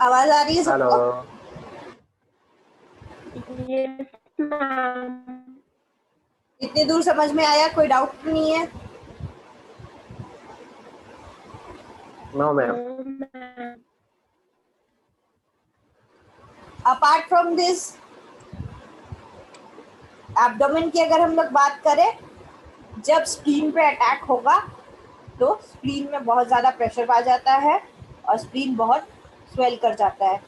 आवाज आ रही है हेलो। सबको? Yes ma'am. इतनी दूर समझ में आया? कोई डाउट नहीं है? No ma'am. No ma'am. Apart from this, abdomen की अगर हम लोग बात करें, जब स्प्लीन पे अटैक होगा तो स्प्लीन में बहुत ज़्यादा प्रेशर आ जाता है और स्प्लीन बहुत स्वेल कर जाता है।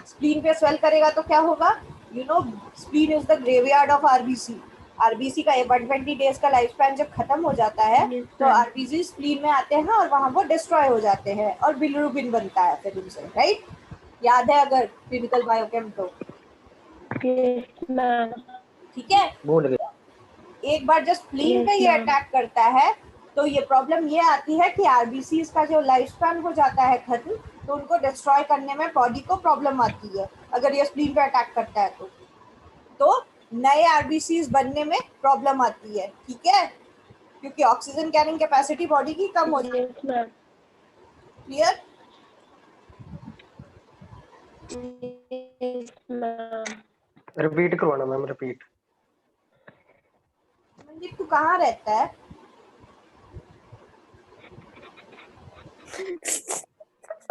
स्प्लीन पे स्वेल करेगा तो क्या होगा? You know, spleen is the graveyard of RBC. RBC का 120 डेज का लाइफ स्पैन जब खत्म हो जाता है यस तो मैम। आरबीसी स्प्लीन में आते हैं और वहां वो डिस्ट्रॉय हो जाते हैं और बिलिरुबिन बनता है फिर उनसे, राइट? याद है अगर क्लिनिकल बायोकेम तो? Yes ma'am. ठीक है। भूल गए। एक बार जब स्प्लीन पे यस ये मैम। अटैक करता है तो ये प्रॉब्लम ये आती है कि आरबीसी का जो लाइफ स्पैन हो जाता है खत्म, तो उनको डिस्ट्रॉय करने में बॉडी को प्रॉब्लम आती है अगर ये स्प्लीन पे अटैक करता है तो नए आरबीसी बनने में प्रॉब्लम आती है, ठीक है? क्योंकि ऑक्सीजन कैरिंग कैपेसिटी बॉडी की कम हो जाती है। Yes ma'am. Clear? Yes ma'am. Repeat करवाना मैम, रिपीट। मंदिर तू कहाँ रहता है?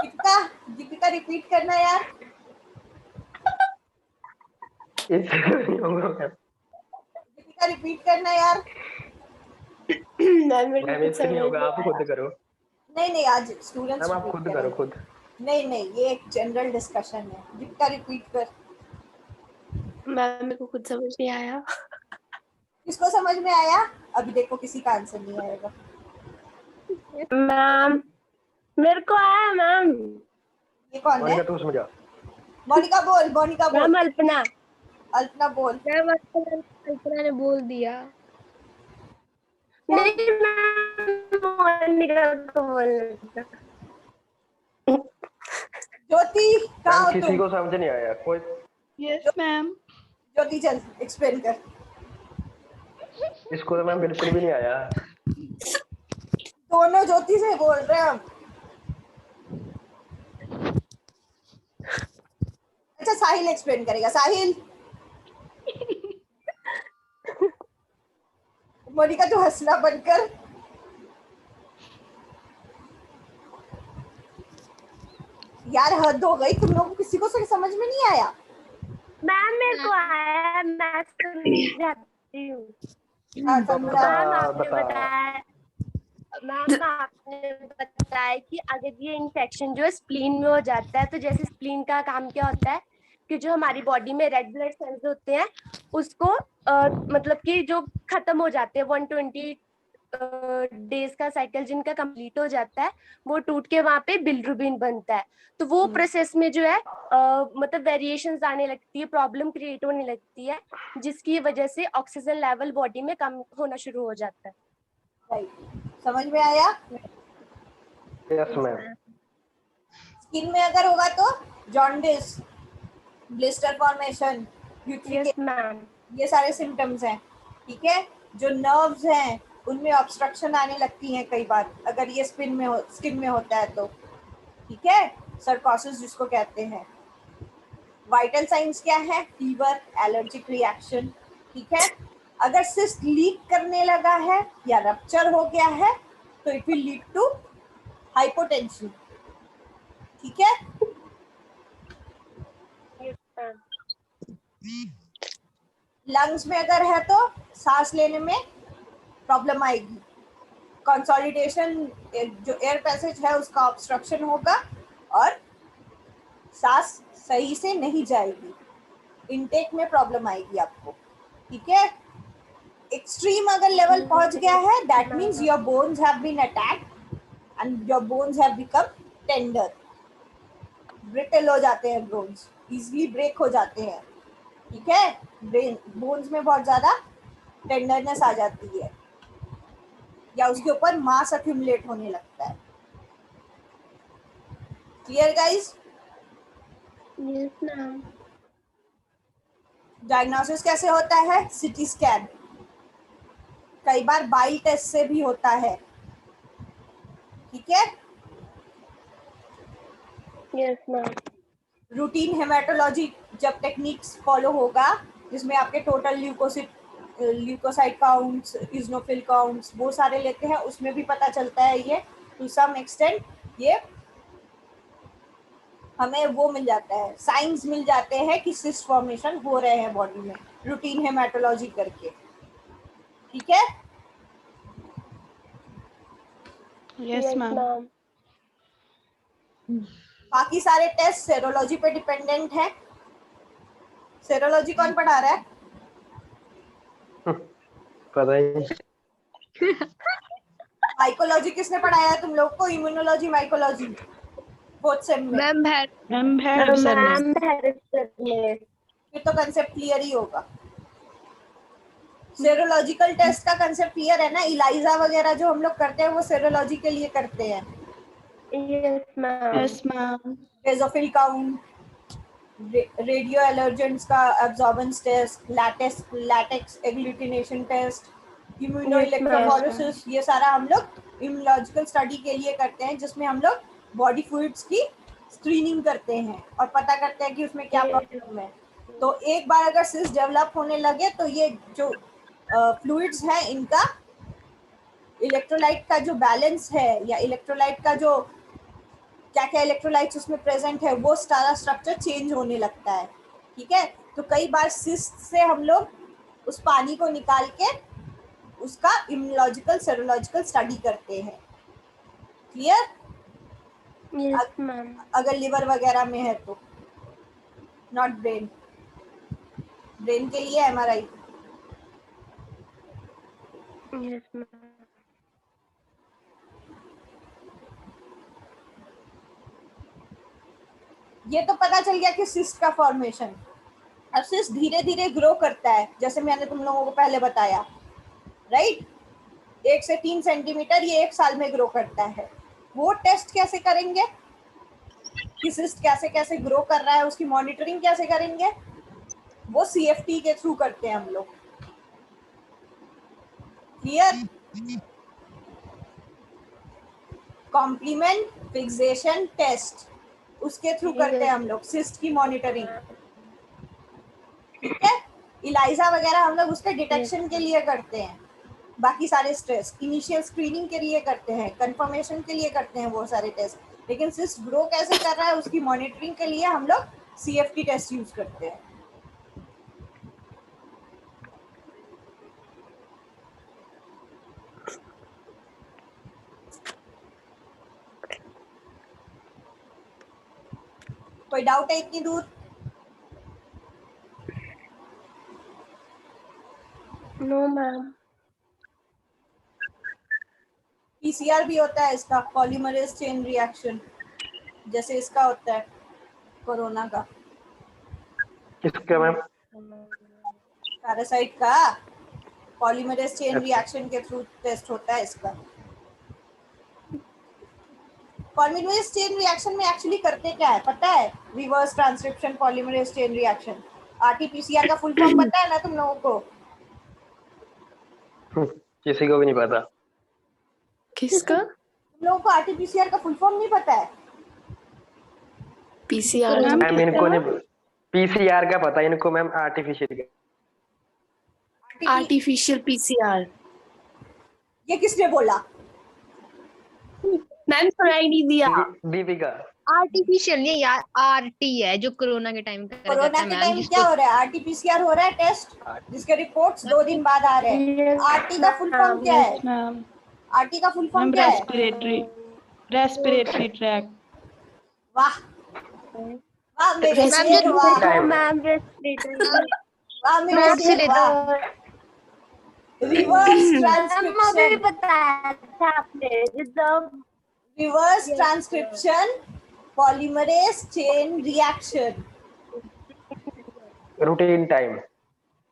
दीपिका, दीपिका रिपीट करना यार। इससे नहीं होगा मैम। दीपिका रिपीट करना यार। मैम मेरे को मैम कुछ इससे नहीं समझ होगा, नहीं आप आया। खुद करो। नहीं नहीं, आज स्टूडेंट्स मैम आप रिपीट खुद करो, करेंगे। खुद। नहीं नहीं, ये एक जनरल डिस्कशन है। दीपिका रिपीट कर। मैम मेरे को कुछ समझ नहीं आया। किसको समझ में आया? अभी देखो किसी का आंसर नहीं आएगा। मैम मेरे को आया मैम। ये कौन है? मोनिका तू समझा। मोनिका बोल, मोनिका बोल। मैम अल्पना। अल्पना बोल। मैम अल्पना ने बोल दिया। क्या? नहीं मैम मोनिका को बोलना था। ज्योति, कहाँ मैम हो किसी तुम? को समझ नहीं आया कोई। Yes ma'am. ज्योति चल एक्सप्लेन कर। इसको तो मैम बिल्कुल भी नहीं आया। दोनों ज्योति से बोल रहे हैं हम। अच्छा साहिल एक्सप्लेन करेगा। साहिल। मोनिका तू हंसना बंद कर। यार हद हो गई, तुम लोगों को किसी को समझ में नहीं आया? मैम मेरे को आया, मैं समझाती हूँ। हाँ तो समझा। मैम आपने बता। बताया, मैम आपने बताया कि अगर ये इन्फेक्शन जो है स्प्लीन में हो जाता है तो जैसे स्प्लीन का काम क्या होता है कि जो हमारी बॉडी में रेड ब्लड सेल्स होते हैं उसको मतलब कि जो खत्म हो जाते हैं 120 डेज का साइकिल जिनका कंप्लीट हो जाता है वो टूट के वहां पे बिलिरुबिन बनता है। तो वो प्रोसेस में जो है मतलब वेरिएशंस आने लगती है, प्रॉब्लम क्रिएट होने लगती है जिसकी वजह से ऑक्सीजन लेवल बॉडी में कम होना शुरू हो जाता है। राइट, समझ में आया? Yes ma'am. स्किन में अगर होगा तो jaundice, blister formation, yes ma'am. ये सारे सिम्टम्स हैं, ठीक है? जो नर्व्स हैं उनमें ऑब्स्ट्रक्शन आने लगती हैं कई बार अगर ये स्किन में होता है तो, ठीक है? सर्कोसिस जिसको कहते हैं। वाइटल साइंस क्या है? फीवर, एलर्जिक रिएक्शन, ठीक है? अगर सिस्ट लीक करने लगा है या रप्चर हो गया है तो it will lead to hypotension, ठीक है? Yes ma'am. लंग्स में अगर है तो सांस लेने में प्रॉब्लम आएगी। कंसोलिडेशन, जो एयर पैसेज है उसका ऑब्स्ट्रक्शन होगा और सांस सही से नहीं जाएगी। इनटेक में प्रॉब्लम आएगी आपको, ठीक है? एक्सट्रीम अगर लेवल पहुंच गया है that means your bones have been attacked and your bones have become tender. Brittle हो जाते हैं बोन्स, इजीली ब्रेक हो जाते हैं, ठीक है? ब्रेन बोन्स में बहुत ज्यादा टेंडरनेस आ जाती है या उसके ऊपर मास अक्यूमुलेट होने लगता है। Clear guys? Yes ma'am. Diagnosis कैसे होता है? सीटी स्कैन, कई बार बाइल टेस्ट से भी होता है, ठीक है? Yes ma'am. रूटीन हेमाटोलॉजी जब टेक्निक्स फॉलो होगा जिसमें आपके total leucocyte counts, eosinophil counts वो सारे लेते हैं, उसमें भी पता चलता है ये टू सम एक्सटेंट, ये हमें वो मिल जाता है, साइंस मिल जाते हैं कि सिस्ट फॉर्मेशन हो रहे हैं बॉडी में रूटीन हेमाटोलॉजी करके। ठीक है, यस मैम। बाकी सारे टेस्ट सेरोलॉजी पे डिपेंडेंट है। सेरोलॉजी कौन पढ़ा रहा है? पता ही। माइकोलॉजी किसने पढ़ाया है तुम लोग को? इम्यूनोलॉजी, माइकोलॉजी बोथ सेम में? मैम फिर तो कंसेप्ट क्लियर ही होगा। सेरोलॉजिकल टेस्ट का कंसेप्ट क्लियर है ना? इलाइजा वगैरह जो हम लोग करते हैं वो सेरोलॉजी के लिए करते हैं। Yes ma'am. Basophil count, radio allergens का absorbance test, latex agglutination test, immunoelectrophoresis, ये सारा हम लोग इम्यूनोलॉजिकल स्टडी के लिए करते हैं, जिसमें हम लोग बॉडी फ्लूइड्स की स्क्रीनिंग करते हैं और पता करते हैं कि उसमें क्या प्रॉब्लम है। तो एक बार अगर सिस्ट डेवलप होने लगे तो ये जो फ्लूइड्स हैं इनका इलेक्ट्रोलाइट का जो बैलेंस है या इलेक्ट्रोलाइट का जो क्या क्या इलेक्ट्रोलाइट्स उसमें प्रेजेंट है वो सारा स्ट्रक्चर चेंज होने लगता है। ठीक है, तो कई बार सिस्ट से हम लोग उस पानी को निकाल के उसका इम्यूनोलॉजिकल सेरोलॉजिकल स्टडी करते हैं। क्लियर? Yes ma'am. अगर लिवर वगैरह में है तो, नॉट ब्रेन। ब्रेन के लिए एमआरआई। Yes ma'am. ये तो पता चल गया कि सिस्ट का फॉर्मेशन। अब सिस्ट धीरे धीरे ग्रो करता है, जैसे मैंने तुम लोगों को पहले बताया, राइट? 1 से 3 सेंटीमीटर ये 1 साल में ग्रो करता है। वो टेस्ट कैसे करेंगे कि सिस्ट कैसे कैसे ग्रो कर रहा है, उसकी मॉनिटरिंग कैसे करेंगे? वो सीएफटी के थ्रू करते हैं हम लोग। क्लियर? कॉम्प्लीमेंट फिक्सेशन टेस्ट, उसके थ्रू करते हैं हम लोग सिस्ट की मॉनिटरिंग। ठीक है, इलाइजा वगैरह हम लोग उसके डिटेक्शन के लिए करते हैं। बाकी सारे स्ट्रेस इनिशियल स्क्रीनिंग के लिए करते हैं, कंफर्मेशन के लिए करते हैं वो सारे टेस्ट, लेकिन सिस्ट ग्रो कैसे कर रहा है उसकी मॉनिटरिंग के लिए हम लोग सीएफटी टेस्ट यूज करते हैं। कोई डाउट है इतनी दूर? No ma'am. पीसीआर भी होता है इसका, पॉलीमरेज चेन रिएक्शन, जैसे इसका होता है कोरोना का। किसका मैम? पैरासाइट का पॉलीमरेज चेन रिएक्शन के थ्रू टेस्ट होता है इसका। पॉलीमरेज चेन रिएक्शन में एक्चुअली करते क्या है पता है? Reverse transcription polymerase chain reaction. RTPCR का फुल फॉर्म पता है ना तुम लोगों को? किसी को भी नहीं पता। किसका? तुम लोगों को आरटीपीसीआर का फुल फॉर्म नहीं पता है? पीसीआर मैम इनको नहीं, पीसीआर का पता इनको मैम, आर्टिफिशियल का। Artificial PCR. ये किसने बोला? मैम सुनाई नहीं दिया। दीपिका। आर्टिफिशियल नहीं यार, आरटी है जो कोरोना के टाइम करा कोरोना जाता है के मैम, टाइम जिसको क्या हो रहा है? आरटीपीसीआर हो रहा है टेस्ट, जिसके रिपोर्ट्स 2 दिन बाद आ रहे हैं। आरटी का फुल फॉर्म क्या है? मैम आरटी का फुल फॉर्म क्या है? Respiratory tract. वाह वाह मेरे मैम, शेर, वाह मैम रेस्पिरेटरी। वाह मेरे शेर, वाह। रिवर्स ट्रांसक्रिप्शन, बताया था आपने। Reverse transcription polymerase chain reaction. Routine time.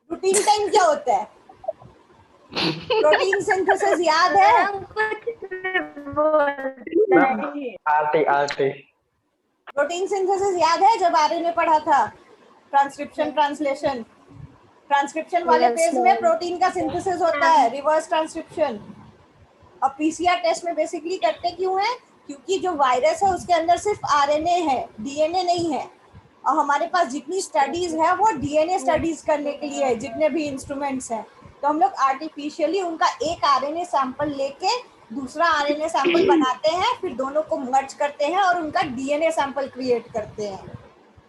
Routine time क्या होता है? प्रोटीन सिंथेसिस याद है? आरटी। प्रोटीन सिंथेसिस याद है जब आरएनए पढ़ा था? ट्रांसक्रिप्शन ट्रांसलेशन, ट्रांसक्रिप्शन वाले फेज में प्रोटीन का सिंथेसिस होता है, रिवर्स ट्रांसक्रिप्शन। और पीसीआर टेस्ट में बेसिकली करते क्यों है? क्योंकि जो वायरस है उसके अंदर सिर्फ आरएनए है, डीएनए नहीं है। और हमारे पास जितनी स्टडीज है वो डीएनए स्टडीज करने के लिए है, जितने भी इंस्ट्रूमेंट्स हैं। तो हम लोग आर्टिफिशियली उनका एक आरएनए सैंपल लेके दूसरा आरएनए सैंपल बनाते हैं, फिर दोनों को मर्ज करते हैं और उनका डीएनए सैंपल क्रिएट करते हैं,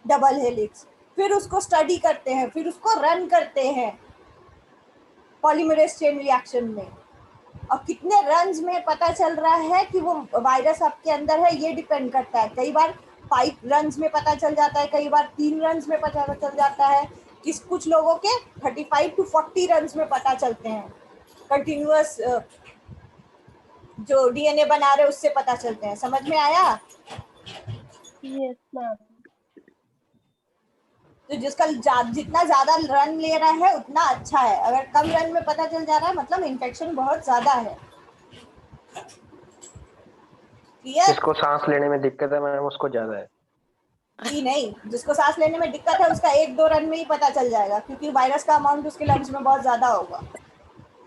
डबल हेलिक्स। फिर उसको स्टडी करते हैं, फिर उसको रन करते हैं पॉलीमरेज चेन रिएक्शन में। और कितने रन्स में पता चल रहा है कि वो वायरस आपके अंदर है, ये डिपेंड करता है। कई बार 5 रन्स में पता चल जाता है, कई बार 3 रन्स में पता चल जाता है, कुछ लोगों के 35 to 40 रन्स में पता चलते हैं। कंटिन्यूअस जो डीएनए बना रहे उससे पता चलते हैं। समझ में आया? Yes ma'am. तो जिसका जितना ज्यादा रन ले रहा है उतना अच्छा है। अगर कम रन में पता चल जा रहा है मतलब इन्फेक्शन बहुत ज्यादा है। जिसको सांस लेने में दिक्कत है मैम उसको ज्यादा है। जी नहीं, जिसको सांस लेने में दिक्कत है उसका 1-2 रन में ही पता चल जाएगा, क्योंकि वायरस का अमाउंट उसके लंग्स में बहुत ज्यादा होगा।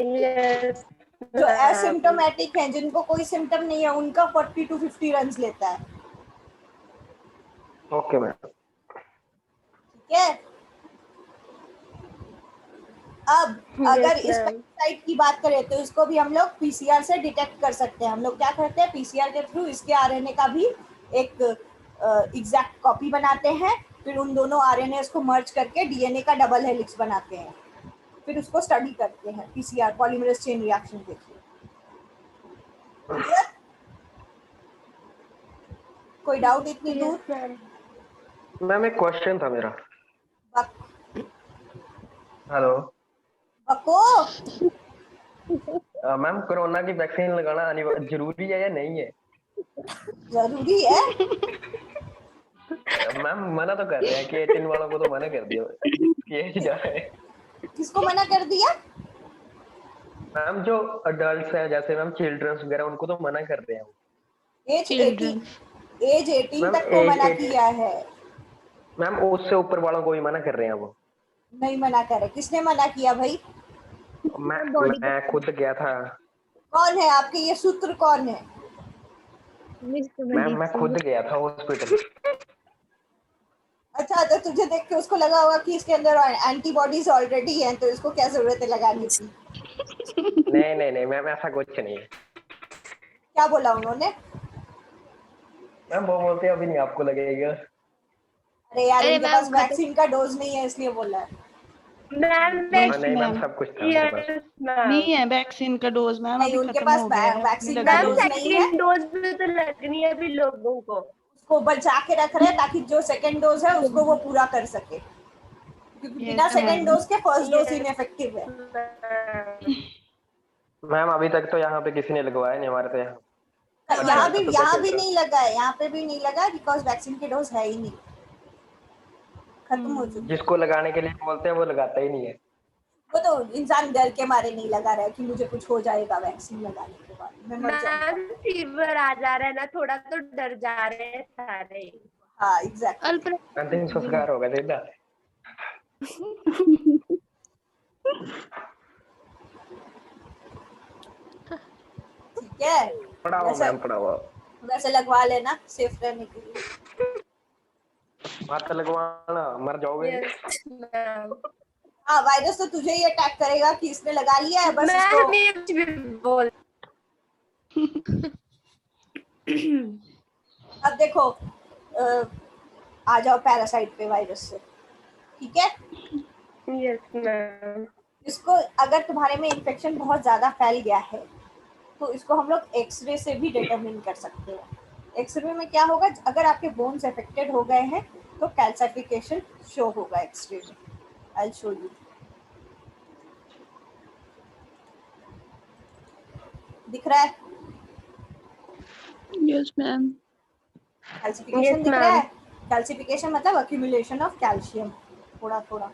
यस जो एसिम्प्टोमेटिक हैं, जिनको कोई सिम्टम नहीं है, उनका 40 to 50 रन लेता है। Okay ma'am. ठीक है। अब अगर इस मैम। पेप्टाइड की बात करें तो इसको भी हम लोग पीसीआर से डिटेक्ट कर सकते हैं। हम लोग क्या करते हैं, पीसीआर के थ्रू इसके आरएनए का भी एक एग्जैक्ट कॉपी बनाते हैं, फिर उन दोनों आरएनए को मर्ज करके डीएनए का डबल हेलिक्स बनाते हैं, फिर उसको स्टडी करते हैं पीसीआर पॉलीमरेज चेन रिएक्शन के थ्रू। कोई डाउट इतनी दूर? मैम एक क्वेश्चन था मेरा। बक- हेलो बको मैम, कोरोना की वैक्सीन लगाना जरूरी है या नहीं है? जरूरी है। मैम मना तो कर रहे हैं कि 18 वालों को तो मना कर दिया कि जा रहे हैं। किसको मना कर दिया? मैम जो अडल्ट है जैसे मैम चिल्ड्रंस वगैरह उनको तो मना कर रहे हैं। As Children. 18 मैम तक को मना किया है। मैम उससे ऊपर वालों को भी मना कर रहे हैं वो। नहीं मना करे, किसने मना किया भाई? मैं खुद गया था। कौन है आपके ये सूत्र, कौन है? मैम मैं खुद गया था हॉस्पिटल। अच्छा, तो तुझे देख के उसको लगा होगा कि इसके अंदर एंटीबॉडीज ऑलरेडी हैं, तो इसको क्या जरूरत है लगाने की? नहीं नहीं नहीं मैम, ऐसा कुछ नहीं है। क्या बोला उन्होंने? मैम वो बोलते हैं अभी नहीं आपको लगेगा। अरे यार, अरे उनके मैम पास वैक्सीन का डोज नहीं है इसलिए बोला है। मैम Yes, नहीं मैम ma'am. सब कुछ था मेरे पास। Yes ma'am. नहीं है वैक्सीन का डोज मैम, नहीं, अभी उनके खत्म पास हो गया है, अपनी वैक्सीन का लगी मैम डोज है। नहीं है। सेकंड डोज भी तो लगनी है अभी लोगों को। उसको बचा के रख रहे हैं ताकि जो सेकंड डोज है उसको वो पूरा कर सके, क्योंकि बिना Yes, सेकंड ma'am. डोज के फर्स्ट डोज यस इनएफेक्टिव है। मैम। मैम अभी तक तो यहाँ पे किसी ने लगवाया नहीं हमारे तो यहाँ। यहाँ भी नहीं लगा है, यहाँ पे भी नहीं लगा, बिकॉज वैक्सीन के डोज है ही नहीं, खत्म हो चुकी है। जिसको लगाने के लिए बोलते हैं वो लगाता ही नहीं है। वो तो इंसान डर के मारे नहीं लगा रहा है कि मुझे कुछ हो जाएगा वैक्सीन लगाने के बाद, मैं मर जाऊंगा। मैम फीवर आ जा रहा है ना, थोड़ा तो डर जा रहे हैं सारे। हाँ एग्जैक्टली। अल्प अंतिम संस्कार होगा सीधा। ठीक है, पड़ा हुआ मैम पड़ा हुआ। वैसे लगवा लेना सेफ रहने के लिए। हाथ लगवाना मर जाओगे। Yes ma'am. हाँ, वायरस तो तुझे ही अटैक करेगा कि इसने लगा लिया है, बस इसको। मैम ये कुछ भी बोल। अब देखो, आ जाओ पैरासाइट पे वायरस से। ठीक है, यस मैम। इसको अगर तुम्हारे में इन्फेक्शन बहुत ज्यादा फैल गया है तो इसको हम लोग एक्सरे से भी डिटरमिन कर सकते हैं। एक्सरे में क्या होगा, अगर आपके बोन्स अफेक्टेड हो गए हैं तो कैल्सिफिकेशन शो होगा एक्सरे में। आई विल शो यू। दिख रहा है? Yes, ma'am. कैल्सिफिकेशन Yes, दिख रहा ma'am. है? कैल्सिफिकेशन मतलब अक्यूमुलेशन ऑफ कैल्शियम, थोड़ा थोड़ा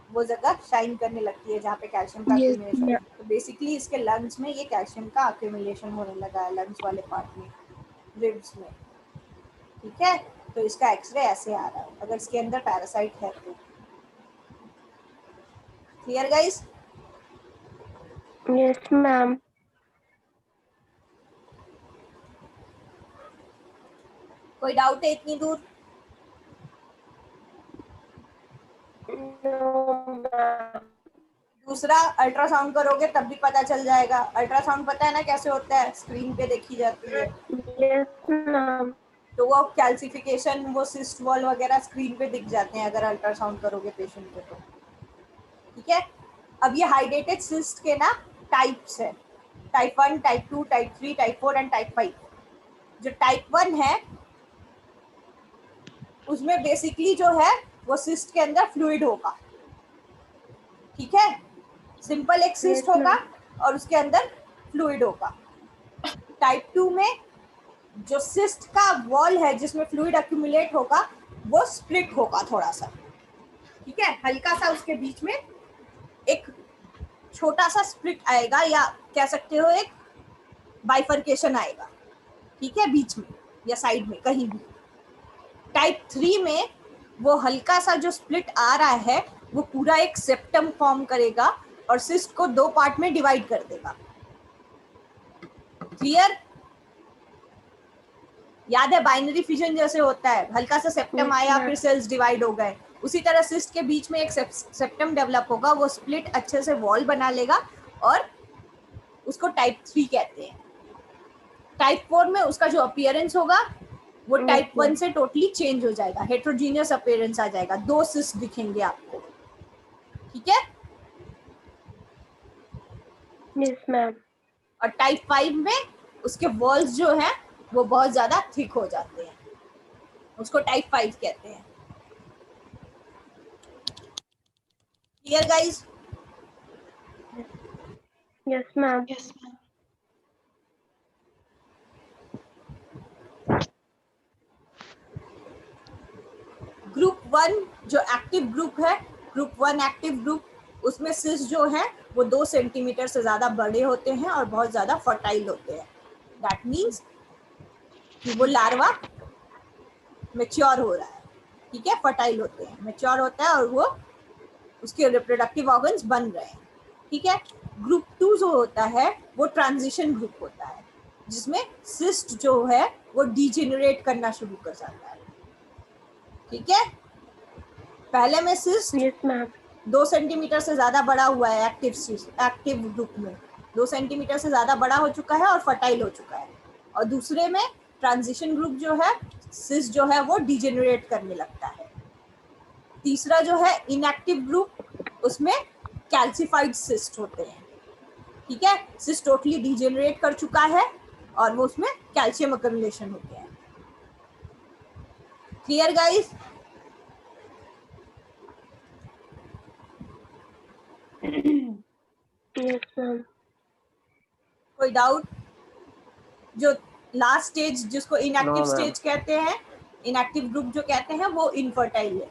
वो जगह शाइन करने लगती है जहाँ पे कैल्शियम का Yes, अक्यूमुलेशन है। तो बेसिकली इसके लंग्स में ये कैल्शियम का अक्यूमुलेशन होने लगा है, लंग्स वाले पार्ट में, रिब्स में। ठीक है, तो इसका एक्सरे ऐसे आ रहा है अगर इसके अंदर पैरासाइट है तो। Clear guys? Yes, ma'am. कोई डाउट है इतनी दूर? दूसरा अल्ट्रासाउंड करोगे तब भी पता चल जाएगा। अल्ट्रासाउंड पता है ना कैसे होता है, स्क्रीन पे देखी जाती है। Yes ma'am. तो वो कैल्सिफिकेशन, वो सिस्ट वॉल वगैरह स्क्रीन पे दिख जाते हैं अगर अल्ट्रासाउंड करोगे पेशेंट के तो। ठीक है, अब ये हाइड्रेटेड सिस्ट के ना टाइप्स है, type 1, type 2, type 3, type 4 and type 5। जो टाइप 1 है उसमें बेसिकली जो है वो सिस्ट के अंदर फ्लूइड होगा। ठीक है, सिंपल एक सिस्ट Yes, होगा और उसके अंदर फ्लूइड होगा। टाइप 2 में जो सिस्ट का वॉल है जिसमें फ्लूइड एक्यूमुलेट होगा वो स्प्लिट होगा थोड़ा सा। ठीक है, हल्का सा उसके बीच में एक छोटा सा स्प्लिट आएगा, या कह सकते हो एक बाइफर्केशन आएगा। ठीक है, बीच में या साइड में कहीं भी। टाइप 3 में वो हल्का सा जो स्प्लिट आ रहा है वो पूरा एक सेप्टम फॉर्म करेगा और सिस्ट को 2 पार्ट में डिवाइड कर देगा। क्लियर? याद है बाइनरी फिजन जैसे होता है, हल्का सा सेप्टम Yes, आया ma'am. फिर सेल्स डिवाइड हो गए, उसी तरह सिस्ट के बीच में एक सेप्टम डेवलप होगा, वो स्प्लिट अच्छे से वॉल बना लेगा और उसको टाइप 3 कहते हैं। टाइप 4 में उसका जो अपीयरेंस होगा वो Yes, टाइप 1 ma'am. से टोटली चेंज हो जाएगा, हेट्रोजीनियस अपीयरेंस आ जाएगा, 2 सिस्ट दिखेंगे आपको। ठीक है, Yes, ma'am. और टाइप 5 में उसके वॉल्स जो हैं वो बहुत ज्यादा थिक हो जाते हैं, उसको टाइप 5 कहते हैं। Clear guys? Yes, ma'am. Yes ma'am. Group 1 जो एक्टिव ग्रुप है, ग्रुप 1 एक्टिव ग्रुप, उसमें सिस्ट जो है वो 2 सेंटीमीटर से ज्यादा बड़े होते हैं और बहुत ज्यादा फर्टाइल होते हैं। दैट मीन्स कि वो लार्वा मैच्योर हो रहा है। ठीक है, फर्टाइल होते हैं, मैच्योर होता है और वो उसके रिप्रोडक्टिव ऑर्गन्स बन रहे हैं। ठीक है, ग्रुप 2 जो होता है वो ट्रांजिशन ग्रुप होता है, जिसमें सिस्ट जो है वो डीजेनरेट करना शुरू कर जाता है। ठीक है, पहले में सिस्ट Yes, ma'am. 2 सेंटीमीटर से ज्यादा बड़ा हुआ है, एक्टिव ग्रुप में 2 सेंटीमीटर से ज्यादा बड़ा हो चुका है और फर्टाइल हो चुका है, और दूसरे में ट्रांजिशन ग्रुप जो है सिस्ट जो है वो डीजेनरेट करने लगता है। तीसरा जो है इनएक्टिव ग्रुप, उसमें कैल्सिफाइड सिस्ट होते हैं। ठीक है, सिस्ट टोटली डीजेनरेट कर चुका है और वो उसमें कैल्शियम अक्यूमुलेशन हो गया है। Clear guys? Yes, ma'am. कोई डाउट? जो लास्ट स्टेज जिसको इनएक्टिव No, ma'am. स्टेज कहते हैं, इनएक्टिव ग्रुप जो कहते हैं वो इनफर्टाइल है,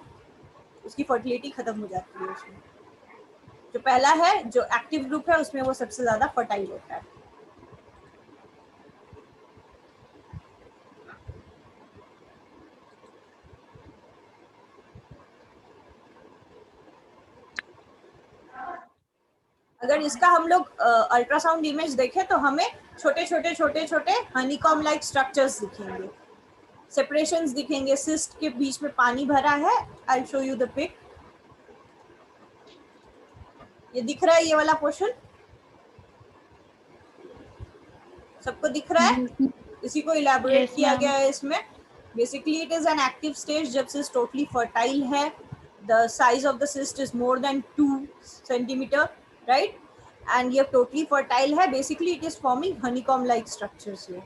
उसकी फर्टिलिटी खत्म हो जाती है उसमें। जो पहला है जो एक्टिव ग्रुप है उसमें वो सबसे ज्यादा फर्टाइल होता है। अगर इसका हम लोग अल्ट्रासाउंड इमेज देखें तो हमें छोटे छोटे छोटे छोटे हनीकॉम लाइक स्ट्रक्चर्स दिखेंगे, सेपरेशंस दिखेंगे, सिस्ट के बीच में पानी भरा है। I will show you the pic. ये दिख रहा है, ये वाला पोर्शन सबको दिख रहा है? इसी को इलैबोरेट Yes, किया ma'am. गया है इसमें। Basically it is an active stage जब सिस्ट टोटली फर्टाइल है, the size of the cyst is more than 2 centimetre, right, and ये टोटली फर्टाइल है। Basically it is forming honeycomb like structures. ये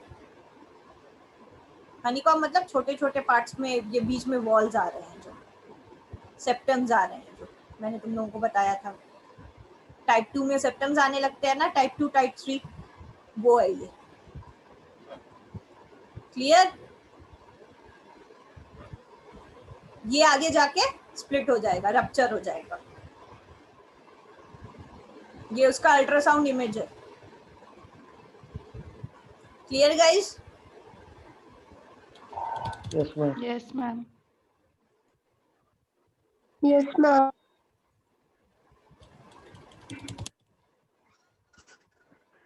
honeycomb मतलब छोटे छोटे पार्ट्स में ये बीच में वॉल्स आ रहे हैं, जो सेप्टम्स आ रहे हैं, जो मैंने तुम लोगों को बताया था। टाइप 2 में सेप्टम्स आने लगते हैं ना, टाइप 2 टाइप 3 वो है ये। क्लियर? ये आगे जाके स्प्लिट हो जाएगा, रप्चर हो जाएगा। ये उसका अल्ट्रासाउंड इमेज है। Clear guys? Yes, ma'am. Yes ma'am. Yes, ma'am.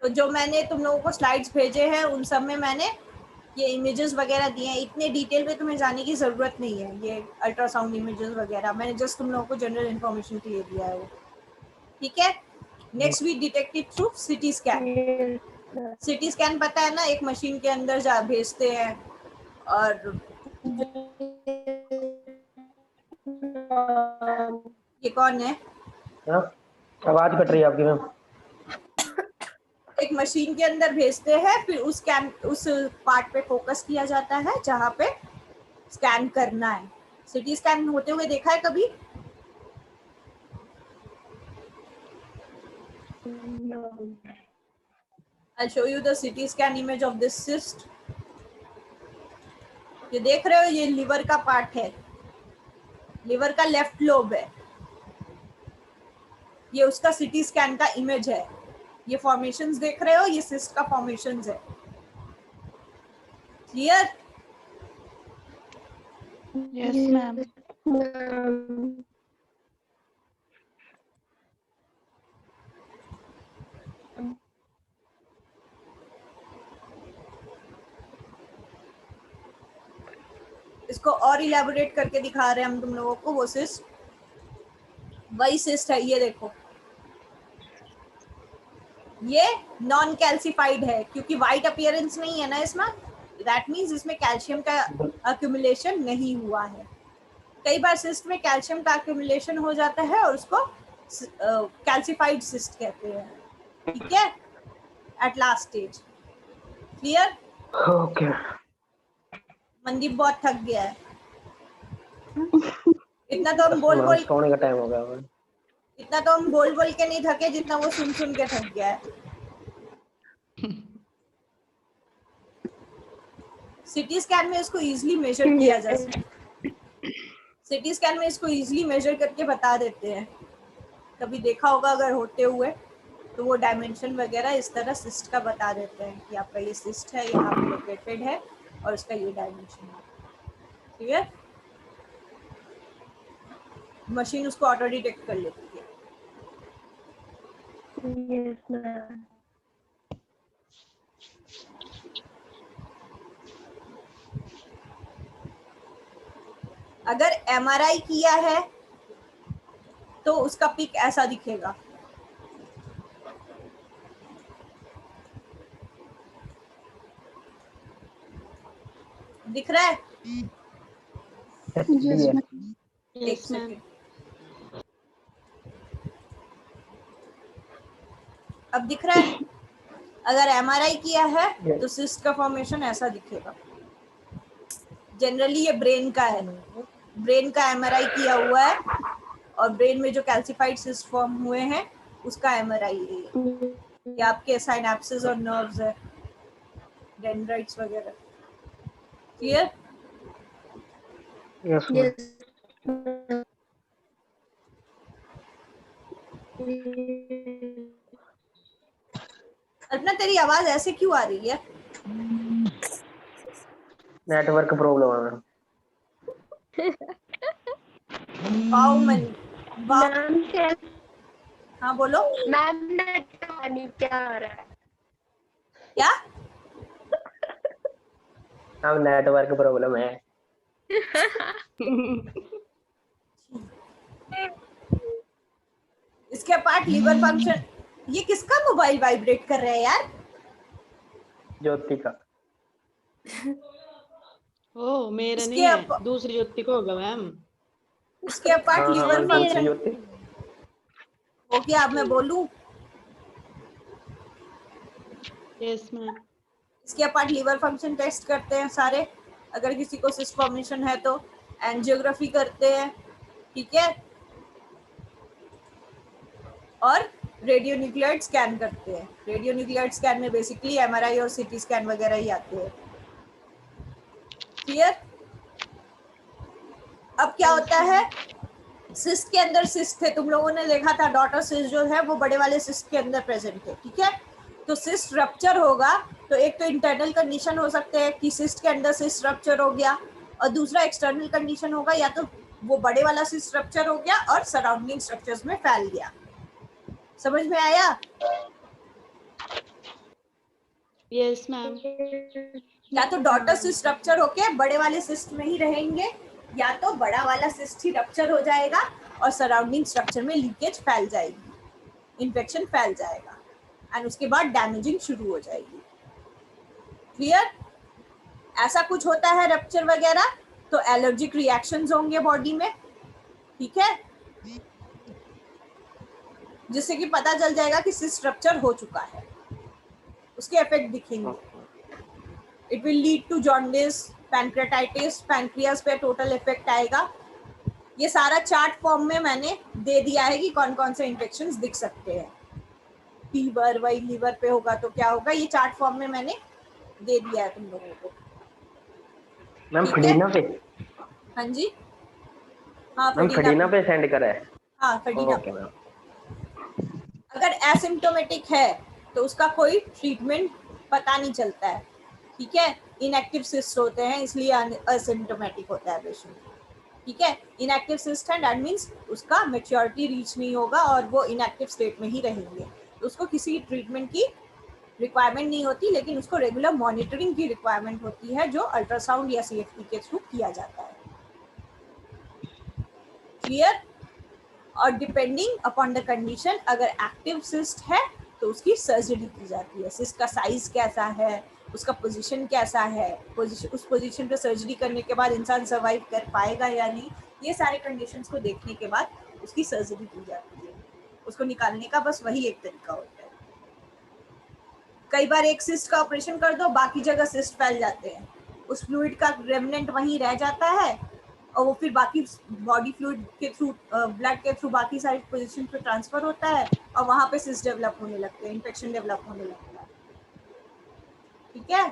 तो जो मैंने तुम लोगों को स्लाइड्स भेजे हैं उन सब में मैंने ये इमेजेस वगैरह दिए हैं। इतने डिटेल में तुम्हें जाने की ज़रूरत नहीं है, ये अल्ट्रासाउंड इमेजेस वगैरह मैंने जस्ट तुम लोगों को जनरल इन्फॉर्मेशन के लिए दिया है वो। ठीक है, next we detected through CT scan. CT scan पता है ना, एक मशीन के अंदर जा भेजते हैं और ये कौन है? हाँ, आवाज कट रही है आपकी मैम। एक मशीन के अंदर भेजते हैं, फिर उस पार्ट पे फोकस किया जाता है जहाँ पे स्कैन करना है। सिटी स्कैन होते हुए देखा है कभी? I'll show you the CT scan image of this cyst. ये देख रहे हो, ये लिवर का पार्ट है, लिवर का लेफ्ट लोब है, ये उसका सिटी स्कैन का इमेज है। ये फॉर्मेशंस देख रहे हो, ये सिस्ट का फॉर्मेशंस है। क्लियर? Yes ma'am. इसको और इलेबोरेट करके दिखा रहे हैं हम तुम लोगों को। वो सिस्ट, वही सिस्ट है, ये देखो, ये नॉन कैल्सिफाइड है क्योंकि वाइट अपीयरेंस नहीं है ना इसमें। दैट मीन्स इसमें कैल्शियम का अक्यूमुलेशन नहीं हुआ है। कई बार सिस्ट में कैल्शियम का अक्यूमुलेशन हो जाता है और उसको कैल्सिफाइड सिस्ट कहते हैं। ठीक है, at last stage. Clear? Okay. Mandeep बहुत थक गया है। इतना तो हम बोल सोने का टाइम हो गया। इतना तो हम बोल के नहीं थके जितना वो सुन के थक गया है। सिटी स्कैन में इसको इजीली मेजर किया जा सकता है। सिटी स्कैन में इसको इजीली मेजर करके बता देते हैं। कभी देखा होगा अगर होते हुए, तो वो डायमेंशन वगैरह इस तरह सिस्ट का बता देते हैं कि आपका ये सिस्ट है, यहाँ पे लोकेटेड है और उसका ये डायमेंशन है। ठीक है, मशीन उसको ऑटो डिटेक्ट कर लेती है। Yes, ma'am. अगर MRI किया है तो उसका पिक ऐसा दिखेगा। दिख रहा है? एक सेकंड, अब दिख रहा है? अगर MRI किया है तो सिस्ट का फॉर्मेशन ऐसा दिखेगा। जनरली ये ब्रेन का है, ब्रेन का MRI किया हुआ है और ब्रेन में जो कैल्सिफाइड सिस्ट फॉर्म हुए हैं उसका MRI है। ये आपके साइनेप्सेस और नर्व्स है, डेंड्राइट्स वगैरह। क्लियर? Yes ma'am. अल्पना, तेरी आवाज ऐसे क्यों आ रही है? नेटवर्क प्रॉब्लम है मैम। वाओ मन, वाओ। मैम क्या? हाँ बोलो। मैम क्या हो रहा है? क्या? मैम नेटवर्क प्रॉब्लम है। इसके पार्ट लिवर फंक्शन। ये किसका मोबाइल वाइब्रेट कर रहा है यार? ज्योति का। ओ मेरा इसके नहीं है, दूसरी ज्योति को होगा मैम। इसके पार्ट लिवर फंक्शन ज्योति हो गया। अब मैं बोलूं? Yes ma'am. इसके पार्ट लिवर फंक्शन टेस्ट करते हैं सारे। अगर किसी को सिस्ट फॉर्मेशन है तो एंजियोग्राफी करते हैं। ठीक है, और रेडियो न्यूक्लियाइड स्कैन करते हैं। रेडियो न्यूक्लियाइड स्कैन में बेसिकली MRI और CT स्कैन वगैरह ही आते हैं। क्लियर? अब क्या होता है, सिस्ट के अंदर सिस्ट है, तुम लोगों ने देखा था डॉटर सिस्ट जो है वो बड़े वाले सिस्ट के अंदर प्रेजेंट है। ठीक है, तो सिस्ट रप्चर होगा तो एक तो इंटरनल कंडीशन हो सकते हैं कि सिस्ट के अंदर सिस्ट रप्चर हो गया, और दूसरा एक्सटर्नल कंडीशन होगा या तो वो बड़े वाला सिस्ट रप्चर हो गया और सराउंडिंग स्ट्रक्चर्स में फैल गया। समझ में आया? Yes ma'am. या तो डॉटर सिस्ट रप्चर होके बड़े वाले सिस्ट में ही रहेंगे, या तो बड़ा वाला सिस्ट ही रप्चर हो जाएगा और सराउंडिंग स्ट्रक्चर में लीकेज फैल जाएगी। इन्फेक्शन फैल जाएगा एंड उसके बाद डैमेजिंग शुरू हो जाएगी। क्लियर? ऐसा कुछ होता है रप्चर वगैरह तो एलर्जिक रिएक्शंस होंगे बॉडी में, ठीक है, जिससे कि पता चल जाएगा कि सिस्ट रप्चर हो चुका है, उसके इफेक्ट दिखेंगे। It will lead to jaundice, pancreatitis, pancreas पे टोटल इफेक्ट आएगा। ये सारा चार्ट फॉर्म में मैंने दे दिया है कि कौन कौन से इन्फेक्शंस दिख सकते हैं। फीवर, वही लीवर पे होगा तो क्या होगा, ये चार्ट फॉर्म में मैंने दे दिया है तुम लोगों को। मैम ठीक है? फडीना पे, हाँ जी, हाँ मैम फडीना पे, पे सेंड करा है। हाँ फडीना ओके पे। मैम। अगर एसिम्प्टोमेटिक है तो उसका कोई ट्रीटमेंट पता नहीं चलता है, ठीक है, इनएक्टिव सिस्ट होते हैं इसलिए एसिम्प्टोमेटिक होता है पेशेंट, ठीक है। इनएक्टिव सिस्ट है दैट मीन्स उसका मैच्योरिटी रीच नहीं होगा और वो इनएक्टिव स्टेट में ही रहेंगे, तो उसको किसी ट्रीटमेंट की रिक्वायरमेंट नहीं होती, लेकिन उसको रेगुलर मॉनिटरिंग की रिक्वायरमेंट होती है जो अल्ट्रासाउंड या सीएफटी के थ्रू किया जाता है। क्लियर? और डिपेंडिंग अपॉन द कंडीशन, अगर एक्टिव सिस्ट है तो उसकी सर्जरी की जाती है। सिस्ट का साइज कैसा है, उसका पोजीशन कैसा है, उस पोजीशन पे सर्जरी करने के बाद इंसान सर्वाइव कर पाएगा या नहीं, ये सारे कंडीशंस को देखने के बाद उसकी सर्जरी की जाती है। उसको निकालने का बस वही एक तरीका होता है। कई बार एक सिस्ट का ऑपरेशन कर दो, बाकी जगह सिस्ट फैल जाते हैं, उस फ्लूइड का रेमिनेंट वहीं रह जाता है और वो फिर बाकी बॉडी फ्लूइड के थ्रू, ब्लड के थ्रू बाकी सारी पोजीशन पे ट्रांसफर होता है और वहां पे सिस्ट डेवलप होने लगते हैं, इन्फेक्शन डेवलप होने लगता है, ठीक है।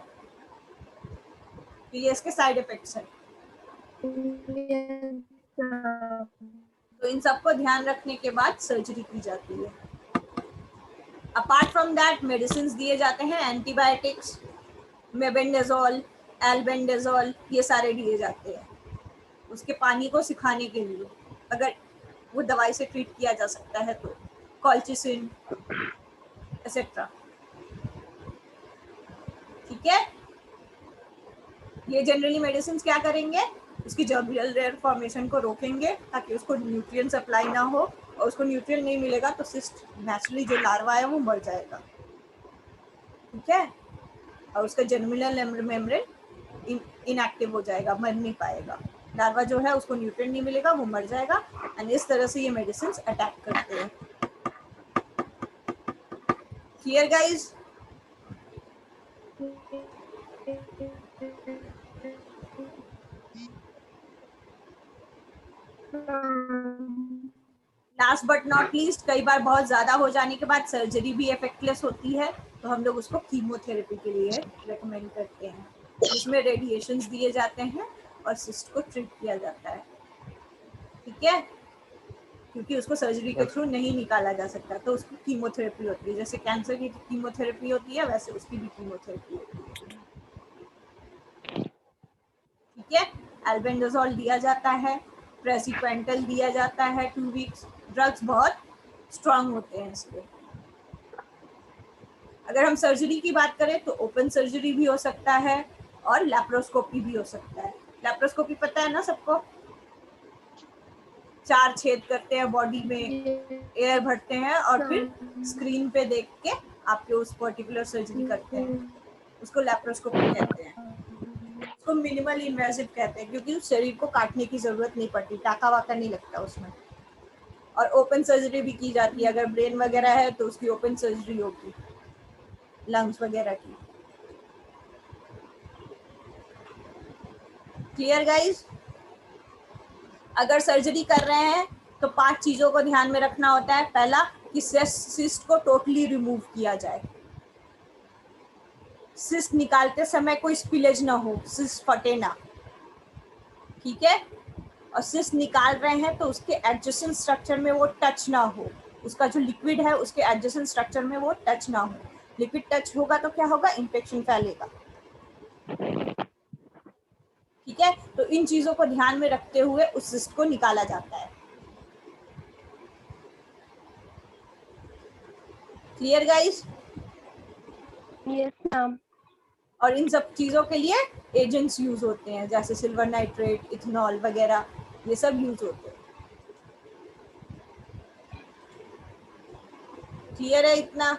तो ये इसके साइड इफेक्ट्स हैं। तो इन सबको ध्यान रखने के बाद सर्जरी की जाती है। अपार्ट फ्रॉम दैट मेडिसिन दिए जाते हैं, एंटीबायोटिक्स, मेबेंडाजोल, एल्बेंडाजोल, ये सारे दिए जाते हैं उसके पानी को सिखाने के लिए, अगर वो दवाई से ट्रीट किया जा सकता है तो, कॉल्चिसिन एक्सेट्रा, ठीक है। ये जनरली मेडिसिन क्या करेंगे, उसकी जर्मिनल फॉर्मेशन को रोकेंगे ताकि उसको न्यूट्रिएंट सप्लाई ना हो, और उसको न्यूट्रिएंट नहीं मिलेगा तो सिस्ट नेचुरली जो लार्वा है वो मर जाएगा, ठीक है, और उसका जर्मिनल मेम्ब्रेन इनएक्टिव हो जाएगा, मर नहीं पाएगा। लार्वा जो है उसको न्यूट्रिएंट नहीं मिलेगा, वो मर जाएगा। एंड इस तरह से ये मेडिसिन अटैक करते हैं। Clear guys? Last but not least, कई बार बहुत ज्यादा हो जाने के बाद सर्जरी भी इफेक्टलेस होती है, तो हम लोग उसको कीमोथेरेपी के लिए रेकमेंड करते हैं, जिसमें रेडिएशंस दिए जाते हैं और सिस्ट को ट्रीट किया जाता है, ठीक है, क्योंकि उसको सर्जरी के थ्रू नहीं निकाला जा सकता, तो उसकी कीमोथेरेपी होती है। जैसे कैंसर की कीमोथेरेपी होती है वैसे उसकी भी कीमोथेरेपी होती है, ठीक है। एल्बेंडाजोल दिया जाता है, प्रेसिक्वेंटल दिया जाता है 2 वीक्स। ड्रग्स बहुत स्ट्रांग होते हैं इसलिए। अगर हम सर्जरी की बात करें तो ओपन सर्जरी भी हो सकता है और लैप्रोस्कोपी भी हो सकता है। लैप्रोस्कोपी पता है ना सबको, 4 छेद करते हैं बॉडी में, एयर भरते हैं और फिर स्क्रीन पे देख के आपके उस पर्टिकुलर सर्जरी करते हैं, उसको लैप्रोस्कोपी कहते हैं। उसको मिनिमल इन्वेसिव कहते हैं क्योंकि उस शरीर को काटने की जरूरत नहीं पड़ती, टाका वाका नहीं लगता उसमें। और ओपन सर्जरी भी की जाती है, अगर ब्रेन वगैरह है तो उसकी ओपन सर्जरी होगी, लंग्स वगैरह की। Clear guys? अगर सर्जरी कर रहे हैं तो 5 चीजों को ध्यान में रखना होता है। पहला कि सिस्ट को टोटली रिमूव किया जाए, सिस्ट निकालते समय कोई स्पिलेज ना हो, सिस्ट फटे ना, ठीक है। और सिस्ट निकाल रहे हैं तो उसके एडजेसेंट स्ट्रक्चर में वो टच ना हो, उसका जो लिक्विड है उसके एडजेसेंट स्ट्रक्चर में वो टच ना हो। लिक्विड टच होगा तो क्या होगा, इन्फेक्शन फैलेगा, ठीक है। तो इन चीजों को ध्यान में रखते हुए उस सिस्ट को निकाला जाता है। Clear guys? Yes ma'am. और इन सब चीजों के लिए एजेंट्स यूज होते हैं, जैसे सिल्वर नाइट्रेट, इथेनॉल वगैरह, ये सब यूज होते हैं। क्लियर है इतना?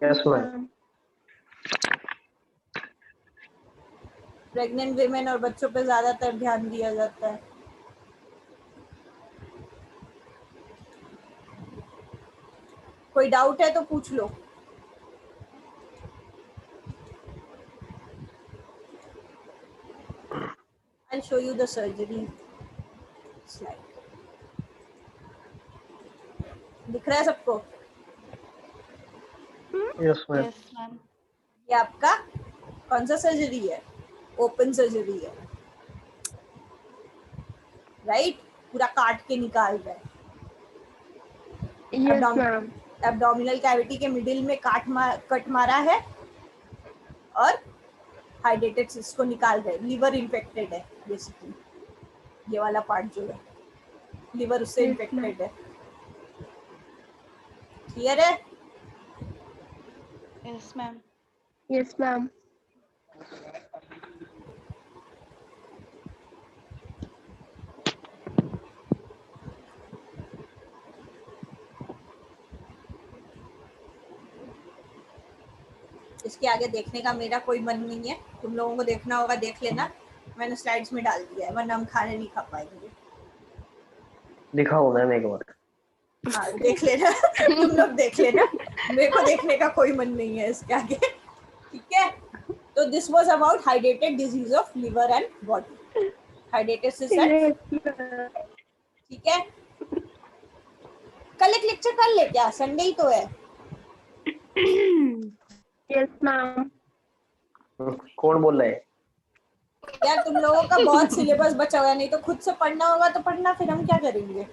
Yes ma'am. प्रेग्नेंट विमेन और बच्चों पे ज्यादातर ध्यान दिया जाता है। कोई डाउट है तो पूछ लो। I'll show you the surgery slide. दिख रहा है सबको? Yes ma'am. Yes ma'am. ये आपका कौन सा सर्जरी है? ओपन सर्जरी है, राइट? पूरा काट के निकाल रहा है। Yes ma'am. एब्डोमिनल कैविटी के मिडिल में कट मारा है और हाइड्रेटेड सिस्ट को निकाल रहे हैं। लिवर इन्फेक्टेड है बेसिकली, ये वाला पार्ट जो है लिवर उससे Yes, इन्फेक्टेड है। क्लियर है? Yes ma'am. Yes ma'am. इसके आगे देखने का मेरा कोई मन नहीं है। तुम लोगों को देखना होगा देख लेना, मैंने स्लाइड्स में डाल दिया है, वरना हम खाने नहीं खा पाएंगे। दिखाओ मैम एक बार। हाँ देख लेना तुम लोग देख लेना, मेरे को देखने का कोई मन नहीं है इसके आगे। ठीक है, तो this was about hydrated disease of liver and body, hydrated cyst. ठीक है, कल एक लेक्चर कर ले क्या? संडे ही तो है। Yes ma'am. कौन बोल रहा है? यार तुम लोगों का बहुत सिलेबस बचा हुआ है, नहीं तो खुद से पढ़ना होगा तो पढ़ना, फिर हम क्या करेंगे?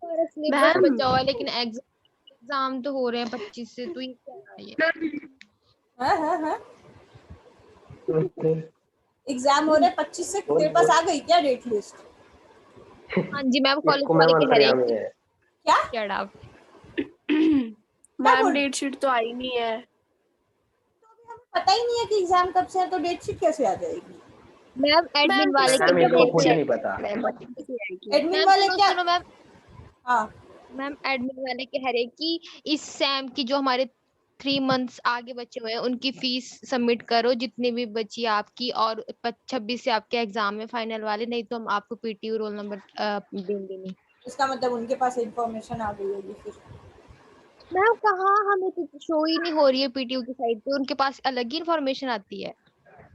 सिलेबस बचा हुआ है, लेकिन एग्जाम तो हो रहे हैं 25 से, तो ये क्या है ये? हाँ एग्जाम हो रहे 25 से। तेरे पास आ गई क्या डेट लिस्ट? हाँ जी मैम, कॉलेज इसको वाले मैम कह रहे हैं अंतर्यामी कि है। क्या क्या डाउट। मैम डेट शीट तो आई नहीं है। पता ही नहीं है कि एग्जाम कब से है, तो डेट शीट कैसे आ जाएगी? मैम एडमिन वाले मैम कह इसको रहे खुद ही हैं। नहीं पता। एडमिन मैम वाले सुनो क्या? सुनो मैम, हाँ मैम एडमिन वाले कह रहे हैं कि इस सेम की जो हमारे 3 मंथ्स आगे बचे हुए हैं उनकी फीस सबमिट करो जितनी भी बची है आपकी, और 26 से आपके एग्जाम है फाइनल वाले, नहीं तो हम आपको पीटीयू रोल नंबर देंगे नहीं। इसका मतलब उनके पास इंफॉर्मेशन आ गई होगी फिर। मैम कहाँ, हमें तो शो ही नहीं हो रही है पीटीयू की साइड पे, उनके पास अलग ही इन्फॉर्मेशन आती है।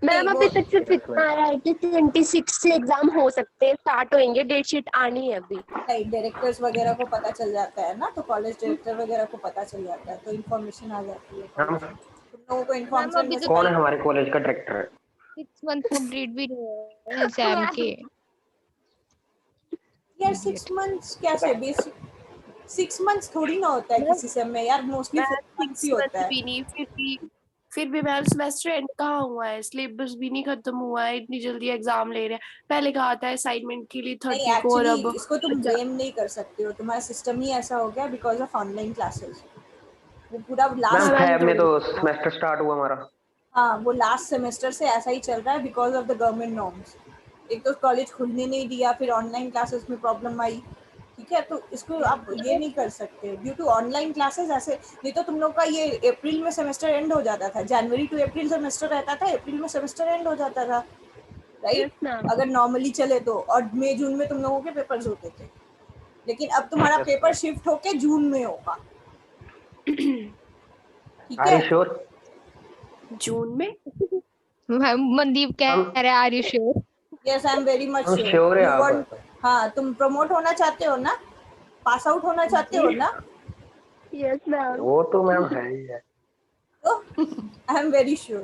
मैम नहीं, अभी वो तक सिर्फ इतना आया है कि 26 से एग्जाम हो सकते हैं, स्टार्ट होंगे, डेट शीट आनी है अभी। नहीं, डायरेक्टर्स वगैरह को पता चल जाता है ना, तो कॉलेज डायरेक्टर वगैरह को पता चल जाता है, तो इन्फॉर्मेशन आ जाती है। मैम तुम लोगों को मैम इन्फॉर्मेशन अभी में तो कौन है हमारे कॉलेज का डायरेक्टर? 6 मंथ कंप्लीट भी नहीं हुए हैं सैम के। यार 6 मंथ्स कैसे? बेसिक 6 मंथ्स थोड़ी ना होता है किसी सेम में यार, मोस्टली 4 मंथ्स ही होता है। भी नहीं, फिर भी मैम सेमेस्टर एंड कहाँ हुआ है, सिलेबस भी नहीं खत्म हुआ है, इतनी जल्दी एग्जाम ले रहे हैं। पहले कहा था असाइनमेंट के लिए नहीं 30 को, और एक्चुअली अब इसको तुम ब्लेम नहीं कर सकते हो, तुम्हारा सिस्टम ही ऐसा हो गया बिकॉज ऑफ ऑनलाइन क्लासेस। वो पूरा मैम लास्ट, फैब में तो सेमेस्टर स्टार्ट हुआ हमारा। हाँ वो लास्ट सेमेस्टर से ऐसा ही चल रहा है because of the government norms. एक तो कॉलेज खुलने नहीं दिया, फिर ऑनलाइन क्लासेस में प्रॉब्लम आई। ठीक है, तो इसको आप ये नहीं कर सकते ड्यू टू ऑनलाइन क्लासेस ऐसे। नहीं तो तुम लोग का ये अप्रैल में सेमेस्टर एंड हो जाता था, जनवरी टू अप्रैल सेमेस्टर रहता था, अप्रैल में सेमेस्टर एंड हो जाता था, राइट? Yes, ma'am. अगर नॉर्मली चले तो, और मई जून में तुम लोगों के पेपर्स होते थे। लेकिन अब तुम्हारा Yes, पेपर ma'am. शिफ्ट होके जून में होगा। ठीक आर है, यू श्योर? जून में। मैम मनदीप कह हम रहे हैं are you sure? Yes I am very much हम श्योर। श्योर है यू आप। वांट, हाँ तुम प्रमोट होना चाहते हो ना, पास आउट होना चाहते हो ना, यस मैम। वो तो मैम है ही है। तो आई एम वेरी श्योर।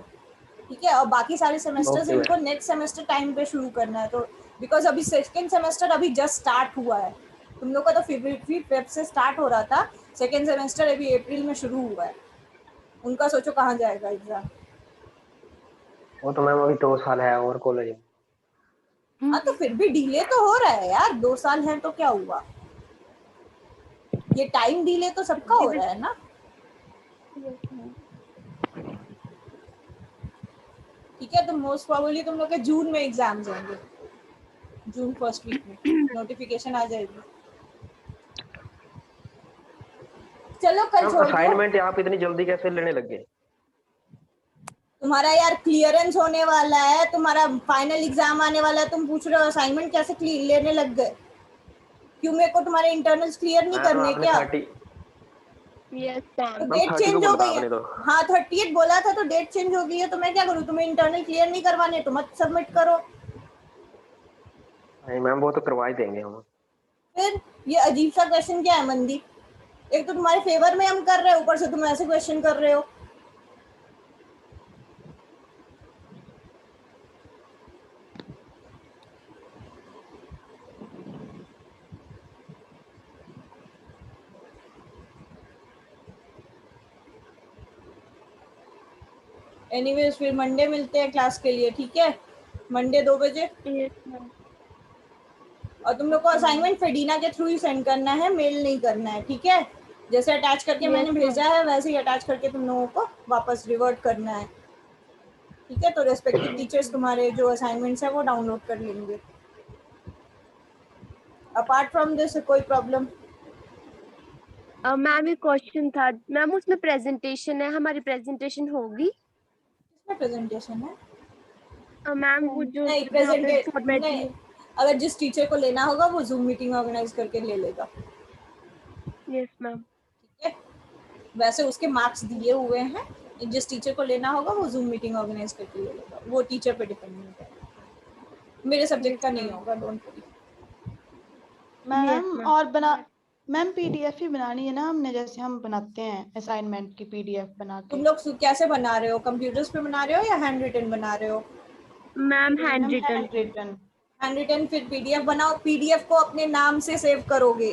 ठीक है, और बाकी सारे सेमेस्टर्स Okay, इनको नेक्स्ट सेमेस्टर टाइम पे शुरू करना है, तो बिकॉज अभी सेकेंड सेमेस्टर अभी जस्ट स्टार्ट हुआ है। तुम लोग का तो फेब से स्टार्ट हो रहा था, सेकेंड सेमेस्टर अभी अप्रैल में शुरू हुआ है। उनका सोचो कहाँ जाएगा एग्जाम। वो तो मैम अभी 2 साल है और कॉलेज में। हाँ तो फिर भी डिले तो हो रहा है यार, 2 साल है तो क्या हुआ, ये टाइम डिले तो सबका हो रहा है ना। ठीक है, तो मोस्ट प्रोबेबली तुम लोग के जून में एग्जाम्स होंगे, जून फर्स्ट वीक में नोटिफिकेशन आ जाएगी। चलो कल मैम छोड़ दो, असाइनमेंट आप इतनी जल्दी कैसे लेने लग गए? तुम्हारा यार क्लियरेंस होने वाला है, तुम्हारा फाइनल एग्जाम आने वाला है, तुम पूछ रहे हो असाइनमेंट कैसे लेने लग गए? क्यों मेरे को तुम्हारे इंटरनल्स क्लियर नहीं मैम करने आपने क्या? 30 यस तो मैम। डेट 30 चेंज को हो बोला गई है। आपने तो। हाँ 30th बोला था, तो डेट चेंज हो गई है, तो मैं क्या करूँ? तुम्हें इंटरनल क्लियर नहीं करवाने तो मत सबमिट करो। नहीं मैम वो तो करवा ही देंगे हम। फिर ये अजीब सा क्वेश्चन क्या है मंदी? एक तो तुम्हारे फेवर में हम कर रहे हैं, ऊपर से तुम ऐसे क्वेश्चन कर रहे हो। एनीवेज फिर मंडे मिलते हैं क्लास के लिए, ठीक है? मंडे 2 बजे। Yes ma'am. और तुम लोग को असाइनमेंट फेडीना के थ्रू ही सेंड करना है, मेल नहीं करना है, ठीक है? जैसे अटैच करके Yes, मैंने भेजा है वैसे ही अटैच करके तुम लोगों को वापस रिवर्ट करना है, ठीक है? तो रेस्पेक्टिव टीचर्स तुम्हारे जो असाइनमेंट्स है वो डाउनलोड कर लेंगे। अपार्ट फ्रॉम दिस कोई प्रॉब्लम? मैम एक क्वेश्चन था मैम, उसमें प्रेजेंटेशन है, हमारी प्रेजेंटेशन होगी? किसमें प्रेजेंटेशन है? मैम वो जो नहीं जहाँ पे फॉर्मेट नहीं, अगर जिस टीचर को लेना होगा वो जूम मीटिंग ऑर्गेनाइज करके ले लेगा, यस मैम। ठीक है? वैसे उसके मार्क्स दिए हुए हैं, जिस टीचर को लेना होगा वो जूम मीटिंग ऑर्गेनाइज करके ले लेगा, वो टीचर पे डिपेंडेंट है, मेरे सब्जेक्ट का नहीं होगा, डोंट वरी। Ma'am ma'am. और बना मैम पीडीएफ ही बनानी है ना हमने, जैसे हम बनाते हैं असाइनमेंट की पीडीएफ बना तुम के। लोग कैसे बना रहे हो? कंप्यूटर्स पे बना रहे हो या हैंड रिटन बना रहे हो? Ma'am hand ma'am written. Hand written. Hand written फिर पीडीएफ बनाओ, पीडीएफ को अपने नाम से सेव करोगे,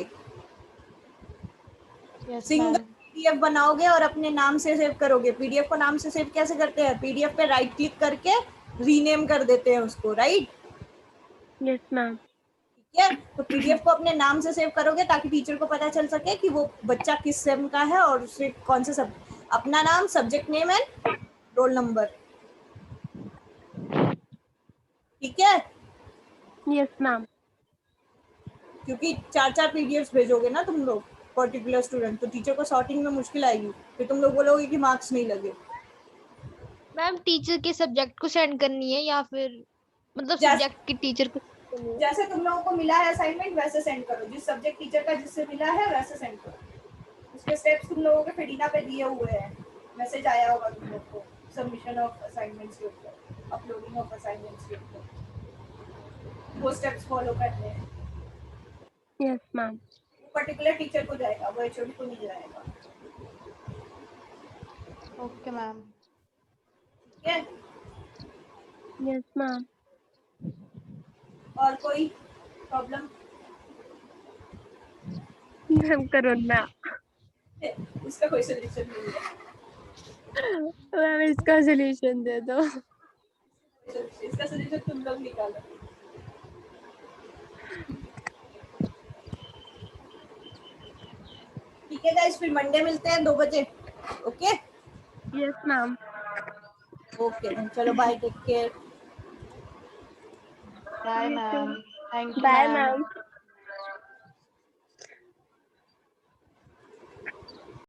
यस सिंगल मैम। पीडीएफ बनाओगे और अपने नाम से सेव करोगे। पीडीएफ को नाम से सेव कैसे करते हैं? पीडीएफ पे राइट क्लिक करके रीनेम कर देते हैं उसको, राइट? Yes ma'am. ठीक है, तो पीडीएफ को अपने नाम से सेव करोगे ताकि टीचर को पता चल सके कि वो बच्चा किस सेम का है और उसे कौन से सब, अपना नाम, subject name and roll number, ठीक है? Yes ma'am. क्योंकि 4 पीडीएफ भेजोगे ना तुम लोग पर्टिकुलर स्टूडेंट, तो टीचर को सॉर्टिंग में मुश्किल आएगी, फिर तुम लोग बोलोगे कि मार्क्स नहीं लगे। मैम टीचर के सब्जेक्ट को सेंड करनी है या फिर मतलब सब्जेक्ट की टीचर को send करनी है? जैसे तुम लोगों को मिला है असाइनमेंट वैसे सेंड करो, जिस सब्जेक्ट टीचर का जिससे मिला है वैसे सेंड करो। उसके स्टेप्स तुम लोगों के फेडिना पे दिए हुए हैं, मैसेज आया होगा तुम लोग को सबमिशन ऑफ असाइनमेंट्स के ऊपर, अपलोडिंग ऑफ असाइनमेंट्स के ऊपर, वो स्टेप्स फॉलो करने हैं। Yes ma'am. वो पर्टिकुलर टीचर को जाएगा, वो एचओडी को नहीं जाएगा, ओके मैम। ठीक है? Yes ma'am. और कोई प्रॉब्लम? Ma'am corona. इसका कोई सोल्यूशन नहीं है, मैम इसका सोल्यूशन दे दो। इसका सोल्यूशन तुम लोग निकालो। ठीक है गाइस, फिर मंडे मिलते हैं 2 बजे, ओके? Yes ma'am. ओके चलो, bye, take care. Bye ma'am. Thank you bye ma'am. Ma'am.